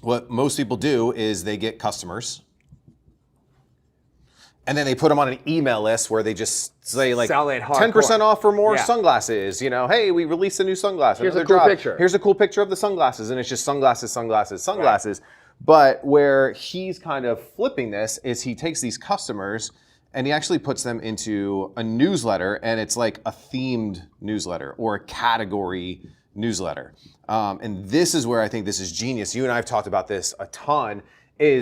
what most people do is they get customers and then they put them on an email list where they just say like Sell it 10% off for more Yeah. sunglasses. You know, hey, we released a new sunglass. Here's a another cool picture. Here's a cool picture of the sunglasses, and it's just sunglasses, sunglasses, sunglasses. Right. But where he's kind of flipping this is he takes these customers and he actually puts them into a newsletter, and it's like a themed newsletter or a category newsletter. And this is where I think this is genius. You and I have talked about this a ton. I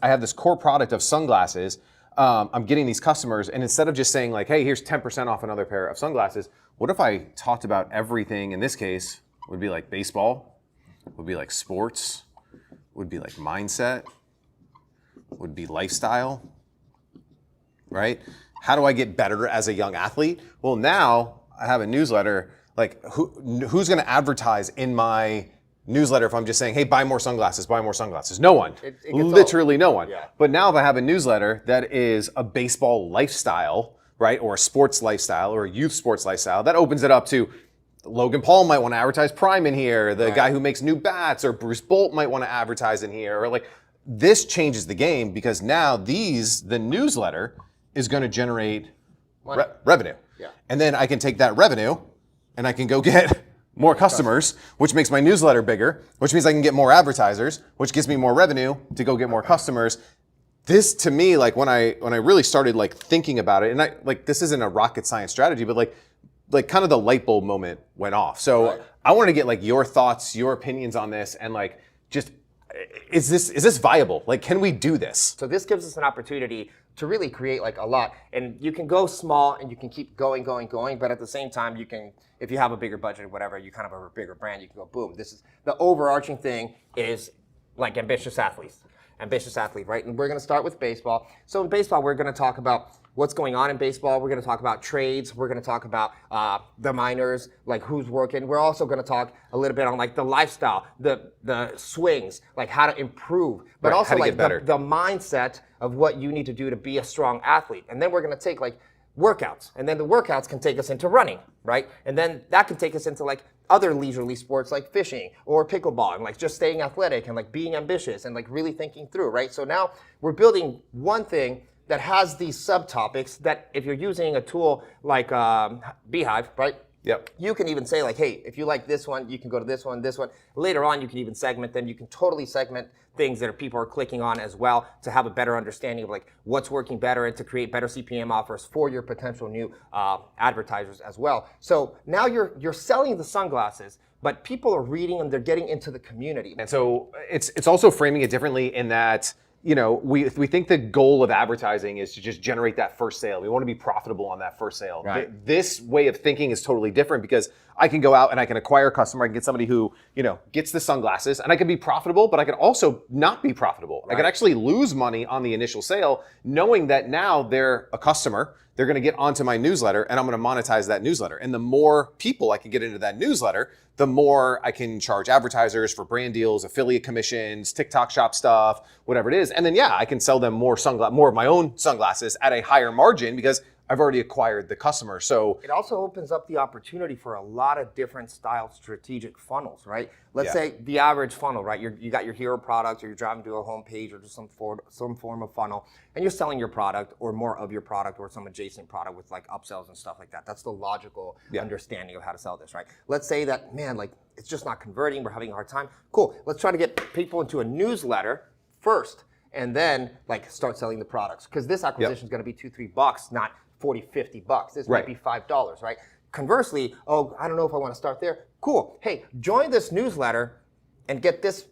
have this core product of sunglasses. I'm getting these customers, and instead of just saying like, hey, here's 10% off another pair of sunglasses, what if I talked about everything? In this case, would be like baseball, would be like sports, would be like mindset, would be lifestyle, right? How do I get better as a young athlete? Well, now I have a newsletter. Like who's going to advertise in my newsletter if I'm just saying, hey, buy more sunglasses, buy more sunglasses? No one. Literally no one. Yeah. But now if I have a newsletter that is a baseball lifestyle, right, or a sports lifestyle or a youth sports lifestyle, that opens it up to Logan Paul might want to advertise Prime in here. The guy who makes new bats, or Bruce Bolt might want to advertise in here. Or like, this changes the game because now the newsletter is going to generate revenue. Yeah. And then I can take that revenue and I can go get more customers, which makes my newsletter bigger, which means I can get more advertisers, which gives me more revenue to go get more customers. This to me, like when I really started like thinking about it, and I like, this isn't a rocket science strategy, but like kind of the light bulb moment went off. So I wanted to get like your thoughts, your opinions on this, and like just is this viable? Like, can we do this? So this gives us an opportunity to really create like a lot, and you can go small and you can keep going, but at the same time you can, if you have a bigger budget or whatever, you kind of have a bigger brand, you can go boom. This is the overarching thing is like ambitious athlete, right? And we're going to start with baseball. So in baseball, we're going to talk about what's going on in baseball. We're going to talk about trades. We're going to talk about the minors, like who's working. We're also going to talk a little bit on like the lifestyle, the swings, like how to improve, but also like the mindset of what you need to do to be a strong athlete. And then we're going to take like workouts, and then the workouts can take us into running, right? And then that can take us into like other leisurely sports like fishing or pickleball, and like just staying athletic and like being ambitious and like really thinking through, right? So now we're building one thing that has these subtopics that if you're using a tool like Beehive, right? Yep. You can even say like, hey, if you like this one, you can go to this one, this one. Later on, you can even segment them. You can totally segment things that people are clicking on as well to have a better understanding of like what's working better and to create better CPM offers for your potential new advertisers as well. So now you're selling the sunglasses, but people are reading and they're getting into the community. And so it's also framing it differently in that, you know, we think the goal of advertising is to just generate that first sale. We want to be profitable on that first sale. Right. This way of thinking is totally different because I can go out and I can acquire a customer. I can get somebody who, you know, gets the sunglasses, and I can be profitable, but I can also not be profitable. Right. I can actually lose money on the initial sale, knowing that now they're a customer. They're going to get onto my newsletter, and I'm going to monetize that newsletter. And the more people I can get into that newsletter, the more I can charge advertisers for brand deals, affiliate commissions, TikTok shop stuff, whatever it is. And then, yeah, I can sell them more of my own sunglasses at a higher margin because I've already acquired the customer. So it also opens up the opportunity for a lot of different style strategic funnels, right? Let's say the average funnel, right? You got your hero product, or you're driving to a home page or just some form of funnel, and you're selling your product or more of your product or some adjacent product with like upsells and stuff like that. That's the logical understanding of how to sell this, right? Let's say that, man, like it's just not converting. We're having a hard time. Cool. Let's try to get people into a newsletter first, and then like start selling the products, because this acquisition is going to be $2-3, not $40, $50. This might be $5, right? Conversely, oh, I don't know if I want to start there. Cool. Hey, join this newsletter and get this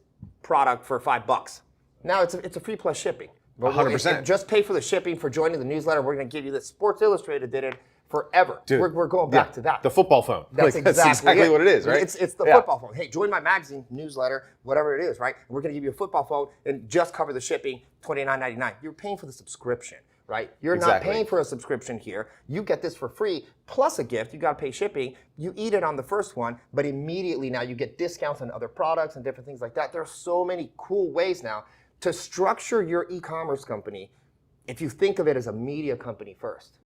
product for $5. Now it's a free plus shipping. 100%. Just pay for the shipping for joining the newsletter. We're going to give you this. Sports Illustrated did it forever. Dude, we're going back to that. The football phone. That's exactly what it is, right? It's the football phone. Hey, join my magazine, newsletter, whatever it is, right? We're going to give you a football phone and just cover the shipping, $29.99. You're paying for the subscription, right? You're not paying for a subscription here. You get this for free, plus a gift. You got to pay shipping. You eat it on the first one, but immediately now you get discounts on other products and different things like that. There are so many cool ways now to structure your e-commerce company if you think of it as a media company first.